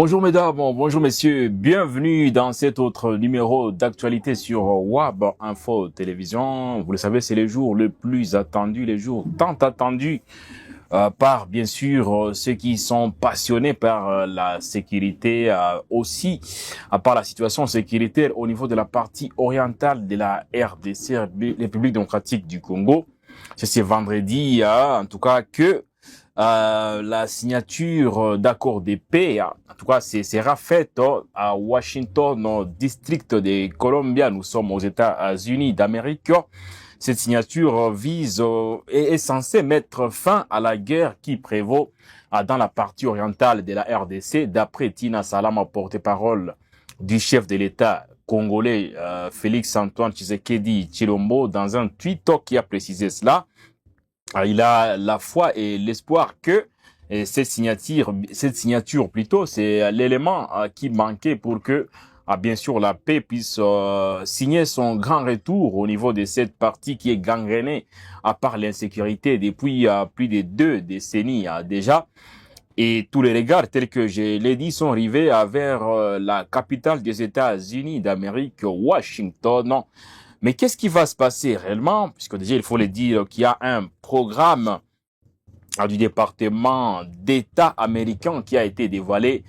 Bonjour mesdames, bonjour messieurs, bienvenue dans cet autre numéro d'actualité sur WAB Info Télévision. Vous le savez, c'est les jours les plus attendus, les jours tant attendus par bien sûr ceux qui sont passionnés par la sécurité, aussi par la situation sécuritaire au niveau de la partie orientale de la RDC, République démocratique du Congo. C'est ce vendredi, en tout cas, que la signature d'accord de paix, en tout cas, sera faite à Washington, au district de Columbia. Nous sommes aux États-Unis d'Amérique. Cette signature vise et est censée mettre fin à la guerre qui prévaut dans la partie orientale de la RDC, d'après Tina Salama, porte-parole du chef de l'État congolais Félix Antoine Tshisekedi Tshilombo, dans un tweet qui a précisé cela. Il a la foi et l'espoir que cette signature plutôt, c'est l'élément qui manquait pour que, bien sûr, la paix puisse signer son grand retour au niveau de cette partie qui est gangrénée par l'insécurité depuis plus de 2 décennies déjà. Et tous les regards, tels que je l'ai dit, sont rivés vers la capitale des États-Unis d'Amérique, Washington. Mais qu'est-ce qui va se passer réellement? Puisque déjà, il faut le dire qu'il y a un programme du département d'État américain qui a été dévoilé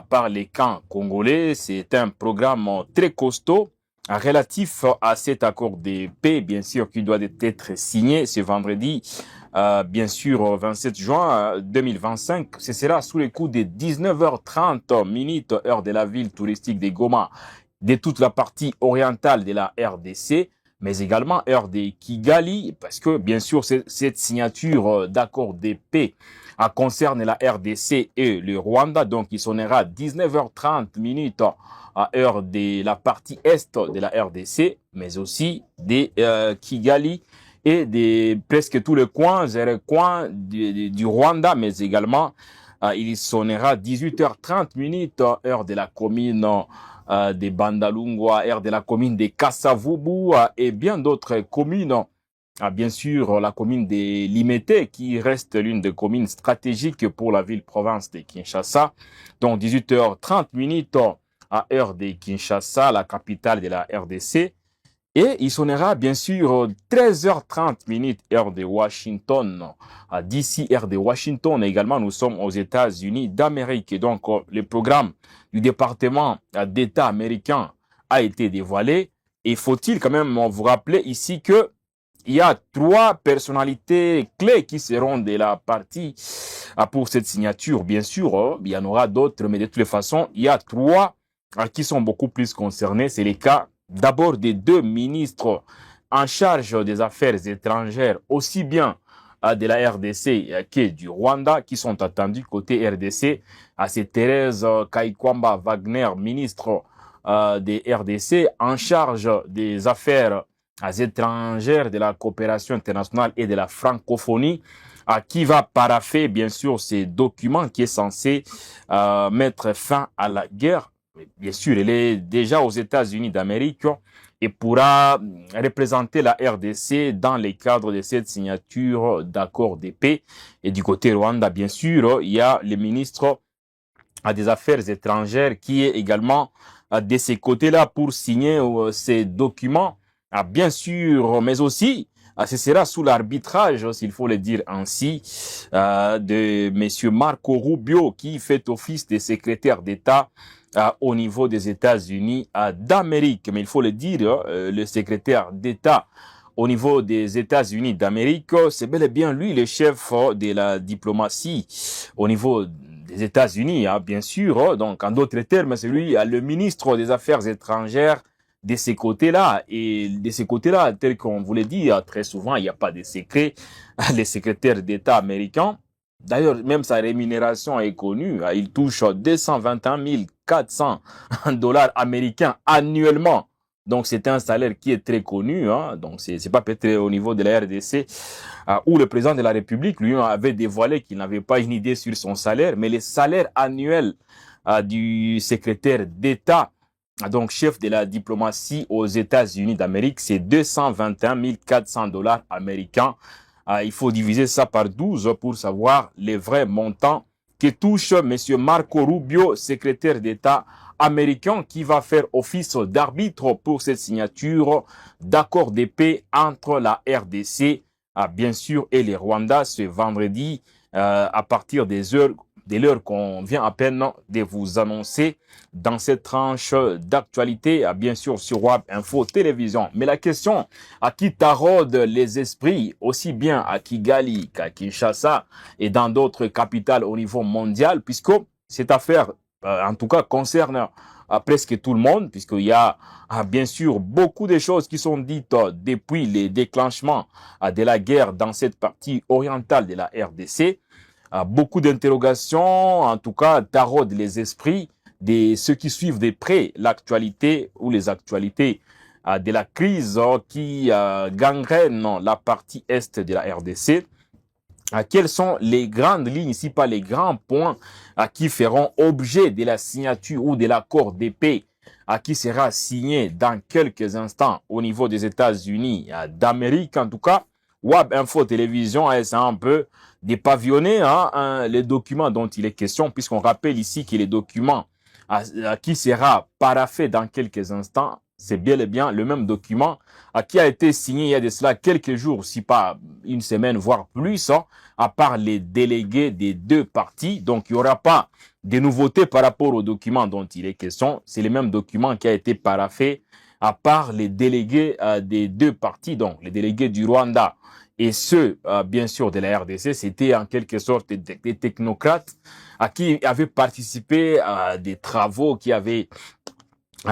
par les camps congolais. C'est un programme très costaud relatif à cet accord de paix, bien sûr, qui doit être signé ce vendredi, bien sûr, 27 juin 2025. Ce sera sous les coups de 19h30 minutes, heure de la ville touristique de Goma, de toute la partie orientale de la RDC, mais également heure de Kigali, parce que bien sûr cette signature d'accord de paix concerne la RDC et le Rwanda, donc il sonnera 19h30 minutes à heure de la partie est de la RDC, mais aussi de Kigali et de presque tous les coins du Rwanda, mais également il sonnera 18h30 minutes heure de la commune de Bandalungwa, aire de la commune de Kassavubu et bien d'autres communes. Bien sûr, la commune de Limete qui reste l'une des communes stratégiques pour la ville-province de Kinshasa. Donc 18h30 minutes à heure de Kinshasa, la capitale de la RDC. Et il sonnera bien sûr 13h30 minutes heure de Washington. D'ici heure de Washington également, nous sommes aux États-Unis d'Amérique. Et donc le programme du département d'État américain a été dévoilé. Et faut-il quand même vous rappeler ici que il y a 3 personnalités clés qui seront de la partie pour cette signature. Bien sûr, il y en aura d'autres, mais de toutes les façons, il y a 3 qui sont beaucoup plus concernés. C'est le cas d'abord des 2 ministres en charge des affaires étrangères, aussi bien de la RDC que du Rwanda, qui sont attendus côté RDC. C'est Thérèse Kaikwamba Wagner, ministre des RDC, en charge des affaires étrangères, de la coopération internationale et de la francophonie, qui va paraffer bien sûr ces documents qui est censé mettre fin à la guerre. Bien sûr, elle est déjà aux États-Unis d'Amérique et pourra représenter la RDC dans les cadres de cette signature d'accord de paix. Et du côté Rwanda, bien sûr, il y a le ministre des Affaires étrangères qui est également de ces côtés-là pour signer ces documents, bien sûr, mais aussi ce sera sous l'arbitrage, s'il faut le dire ainsi, de monsieur Marco Rubio, qui fait office de secrétaire d'État au niveau des États-Unis d'Amérique. Mais il faut le dire, le secrétaire d'État au niveau des États-Unis d'Amérique, c'est bel et bien lui le chef de la diplomatie au niveau des États-Unis, bien sûr. Donc, en d'autres termes, c'est lui le ministre des Affaires étrangères de ces côtés-là. Et de ces côtés-là, tel qu'on vous l'a dit, très souvent, il n'y a pas de secret. Les secrétaires d'État américains, d'ailleurs, même sa rémunération est connue. Il touche 221 400 dollars américains annuellement. Donc, c'est un salaire qui est très connu. Donc, c'est pas peut-être au niveau de la RDC où le président de la République, lui, avait dévoilé qu'il n'avait pas une idée sur son salaire. Mais le salaire annuel du secrétaire d'État, donc chef de la diplomatie aux États-Unis d'Amérique, c'est 221 400 dollars américains. Il faut diviser ça par 12 pour savoir les vrais montants qui touche M. Marco Rubio, secrétaire d'État américain, qui va faire office d'arbitre pour cette signature d'accord de paix entre la RDC, bien sûr, et les Rwandais ce vendredi à partir de l'heure qu'on vient à peine de vous annoncer dans cette tranche d'actualité, bien sûr, sur WAB Info Télévision. Mais la question à qui taraude les esprits, aussi bien à Kigali qu'à Kinshasa et dans d'autres capitales au niveau mondial, puisque cette affaire, en tout cas, concerne presque tout le monde, puisqu'il y a bien sûr beaucoup de choses qui sont dites depuis les déclenchements de la guerre dans cette partie orientale de la RDC. Beaucoup d'interrogations, en tout cas, taraudent les esprits de ceux qui suivent de près l'actualité ou les actualités de la crise qui gangrène la partie est de la RDC. Quelles sont les grandes lignes, si pas les grands points qui feront objet de la signature ou de l'accord de paix qui sera signé dans quelques instants au niveau des États-Unis d'Amérique, en tout cas. WAB Info Télévision a essayé un peu de pavillonner les documents dont il est question, puisqu'on rappelle ici que les documents qui sera paraphé dans quelques instants, c'est bien et bien le même document qui a été signé il y a de cela quelques jours, si pas une semaine, voire plus, à part les délégués des deux partis. Donc, il n'y aura pas de nouveautés par rapport au document dont il est question. C'est le même document qui a été paraphé à part les délégués des deux partis, donc les délégués du Rwanda et ceux, bien sûr, de la RDC. C'était en quelque sorte des technocrates qui avaient participé à des travaux qui avaient,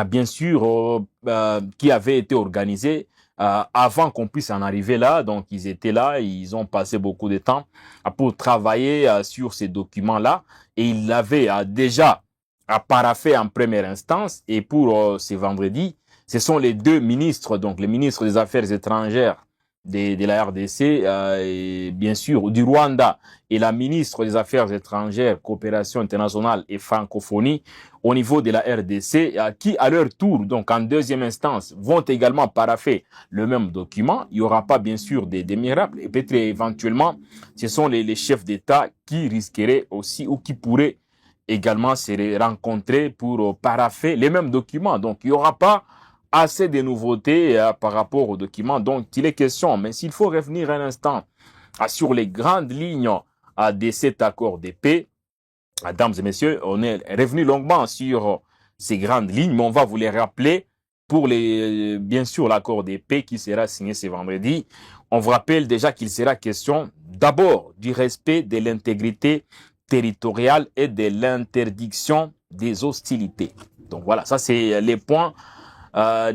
bien sûr, qui avaient été organisés avant qu'on puisse en arriver là. Donc, ils étaient là, ils ont passé beaucoup de temps pour travailler sur ces documents-là et ils l'avaient déjà paraphé en première instance. Et pour ce vendredi, ce sont les deux ministres, donc le ministre des Affaires étrangères de la RDC, et bien sûr du Rwanda, et la ministre des Affaires étrangères, coopération internationale et francophonie au niveau de la RDC, qui à leur tour, donc en deuxième instance, vont également parapher le même document. Il n'y aura pas bien sûr des miracles, et peut-être éventuellement, ce sont les chefs d'État qui risqueraient aussi ou qui pourraient également se rencontrer pour parapher les mêmes documents. Donc il n'y aura pas assez de nouveautés par rapport aux documents dont il est question. Mais s'il faut revenir un instant sur les grandes lignes de cet accord de paix, mesdames et messieurs, on est revenu longuement sur ces grandes lignes, mais on va vous les rappeler pour bien sûr l'accord de paix qui sera signé ce vendredi. On vous rappelle déjà qu'il sera question d'abord du respect de l'intégrité territoriale et de l'interdiction des hostilités. Donc voilà, ça c'est les points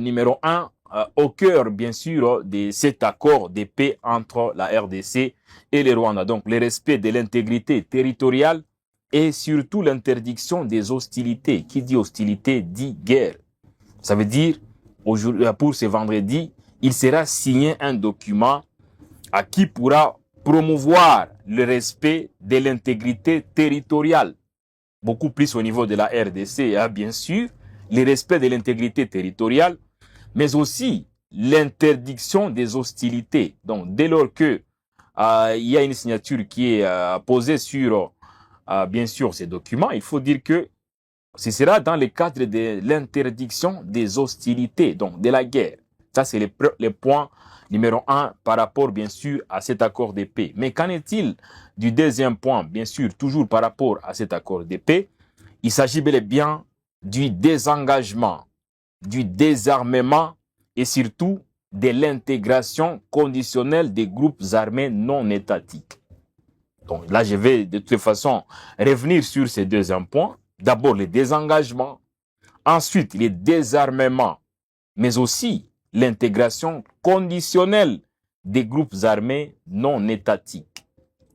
numéro 1, au cœur, bien sûr, de cet accord de paix entre la RDC et le Rwanda. Donc, le respect de l'intégrité territoriale et surtout l'interdiction des hostilités. Qui dit hostilité dit guerre. Ça veut dire, pour ce vendredi, il sera signé un document qui pourra promouvoir le respect de l'intégrité territoriale. Beaucoup plus au niveau de la RDC, bien sûr, le respect de l'intégrité territoriale, mais aussi l'interdiction des hostilités. Donc, dès lors que il y a une signature qui est posée sur, bien sûr, ces documents, il faut dire que ce sera dans le cadre de l'interdiction des hostilités, donc de la guerre. Ça, c'est le point numéro 1 par rapport, bien sûr, à cet accord de paix. Mais qu'en est-il du deuxième point, bien sûr, toujours par rapport à cet accord de paix? Il s'agit bel et bien du désengagement, du désarmement et surtout de l'intégration conditionnelle des groupes armés non étatiques. Donc là, je vais de toute façon revenir sur ces deuxièmes points. D'abord, le désengagement, ensuite, le désarmement, mais aussi l'intégration conditionnelle des groupes armés non étatiques.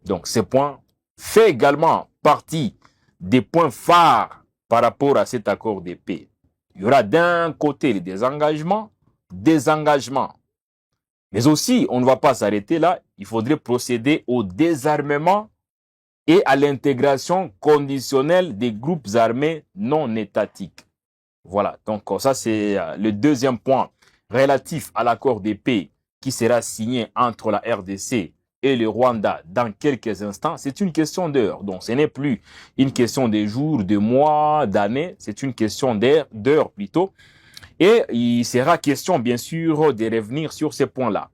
Donc, ce point fait également partie des points phares par rapport à cet accord de paix. Il y aura d'un côté le désengagement, mais aussi, on ne va pas s'arrêter là, il faudrait procéder au désarmement et à l'intégration conditionnelle des groupes armés non étatiques. Voilà, donc ça c'est le deuxième point relatif à l'accord de paix qui sera signé entre la RDC et et le Rwanda dans quelques instants, c'est une question d'heure. Donc, ce n'est plus une question de jours, de mois, d'années, c'est une question d'heures plutôt. Et il sera question, bien sûr, de revenir sur ces points-là.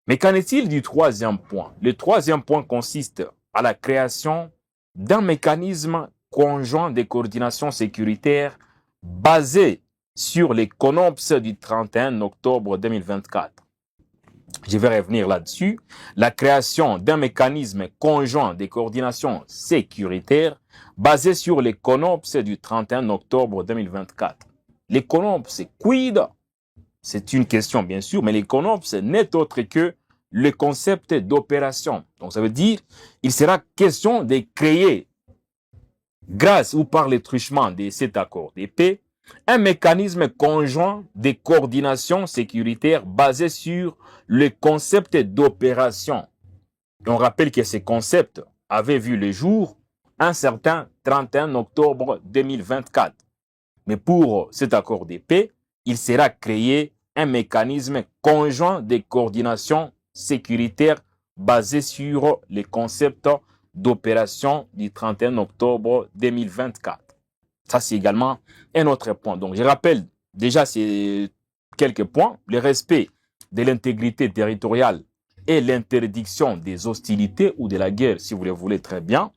Mais qu'en est-il du troisième point? Le troisième point consiste à la création d'un mécanisme conjoint de coordination sécuritaire basé sur les CONOPS du 31 octobre 2024. Je vais revenir là-dessus. La création d'un mécanisme conjoint de coordination sécuritaire basé sur les CONOPS du 31 octobre 2024. Les CONOPS, c'est quid? C'est une question, bien sûr, mais les CONOPS n'est autre que le concept d'opération. Donc, ça veut dire il sera question de créer, grâce ou par le truchement de cet accord de paix, un mécanisme conjoint de coordination sécuritaire basé sur le concept d'opération. On rappelle que ce concept avait vu le jour un certain 31 octobre 2024. Mais pour cet accord de paix, il sera créé un mécanisme conjoint de coordination sécuritaire basé sur les concepts d'opération du 31 octobre 2024. Ça, c'est également un autre point. Donc, je rappelle déjà ces quelques points. Le respect de l'intégrité territoriale et l'interdiction des hostilités ou de la guerre, si vous le voulez très bien.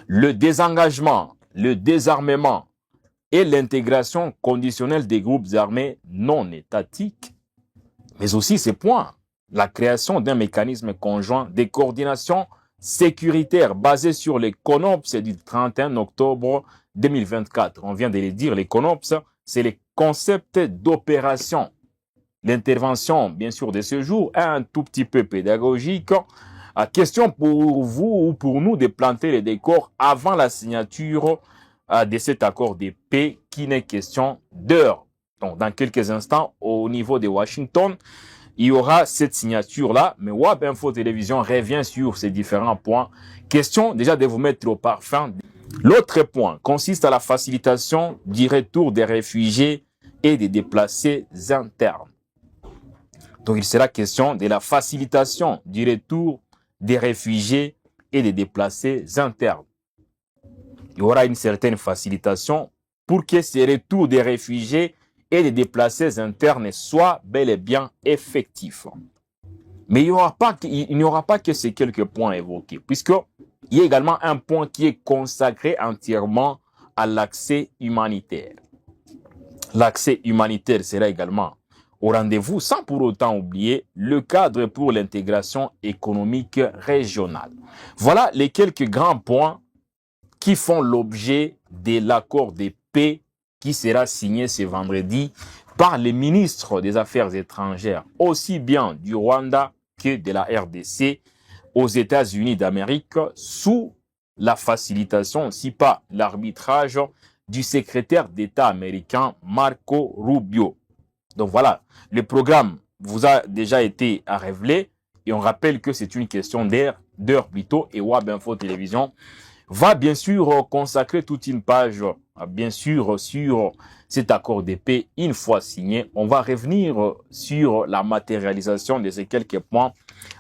Le désengagement, le désarmement et l'intégration conditionnelle des groupes armés non étatiques. Mais aussi ces points. La création d'un mécanisme conjoint de coordination sécuritaire basé sur les CONOPS du 31 octobre 2024. On vient de le dire, les CONOPS, c'est les concepts d'opération. L'intervention, bien sûr, de ce jour est un tout petit peu pédagogique. Question pour vous ou pour nous de planter les décors avant la signature de cet accord de paix qui n'est question d'heure. Donc, dans quelques instants, au niveau de Washington, il y aura cette signature-là, mais WAB Info Télévision revient sur ces différents points. Question déjà de vous mettre au parfum. L'autre point consiste à la facilitation du retour des réfugiés et des déplacés internes. Donc, il sera question de la facilitation du retour des réfugiés et des déplacés internes. Il y aura une certaine facilitation pour que ces retours des réfugiés et des déplacés internes soient bel et bien effectifs. Mais il n'y aura pas que ces quelques points évoqués, puisqu'il y a également un point qui est consacré entièrement à l'accès humanitaire. L'accès humanitaire sera également au rendez-vous, sans pour autant oublier le cadre pour l'intégration économique régionale. Voilà les quelques grands points qui font l'objet de l'accord de paix qui sera signé ce vendredi par les ministres des Affaires étrangères, aussi bien du Rwanda que de la RDC, aux États-Unis d'Amérique, sous la facilitation, si pas l'arbitrage, du secrétaire d'État américain Marco Rubio. Donc voilà, le programme vous a déjà été révélé et on rappelle que c'est une question d'heure plutôt, et WAB Info Télévision va bien sûr consacrer toute une page, bien sûr, sur cet accord de paix une fois signé. On va revenir sur la matérialisation de ces quelques points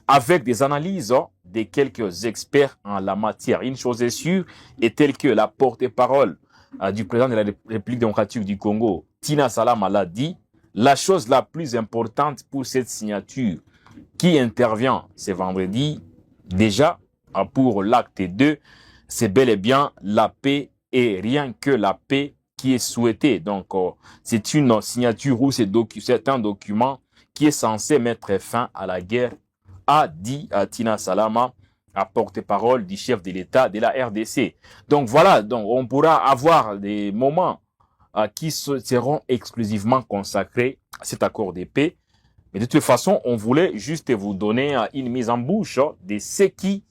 avec des analyses de quelques experts en la matière. Une chose est sûre, est telle que la porte-parole du président de la République démocratique du Congo, Tina Salama, l'a dit, la chose la plus importante pour cette signature qui intervient ce vendredi, déjà pour l'acte 2, c'est bel et bien la paix et rien que la paix qui est souhaitée. Donc, c'est une signature ou c'est un document qui est censé mettre fin à la guerre, a dit Tina Salama, à porte-parole du chef de l'État de la RDC. Donc voilà, donc on pourra avoir des moments qui seront exclusivement consacrés à cet accord de paix. Mais de toute façon, on voulait juste vous donner une mise en bouche de ce qui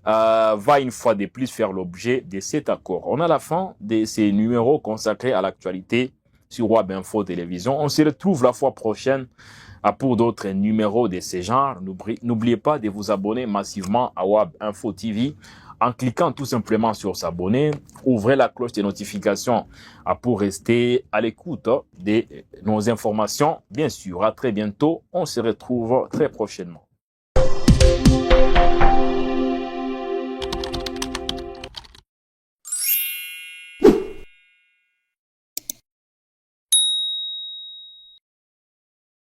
va une fois de plus faire l'objet de cet accord. On a la fin de ces numéros consacrés à l'actualité sur WAB Info Télévision. On se retrouve la fois prochaine pour d'autres numéros de ce genre. N'oubliez pas de vous abonner massivement à WAB Info TV en cliquant tout simplement sur s'abonner. Ouvrez la cloche de notification pour rester à l'écoute de nos informations. Bien sûr, à très bientôt. On se retrouve très prochainement.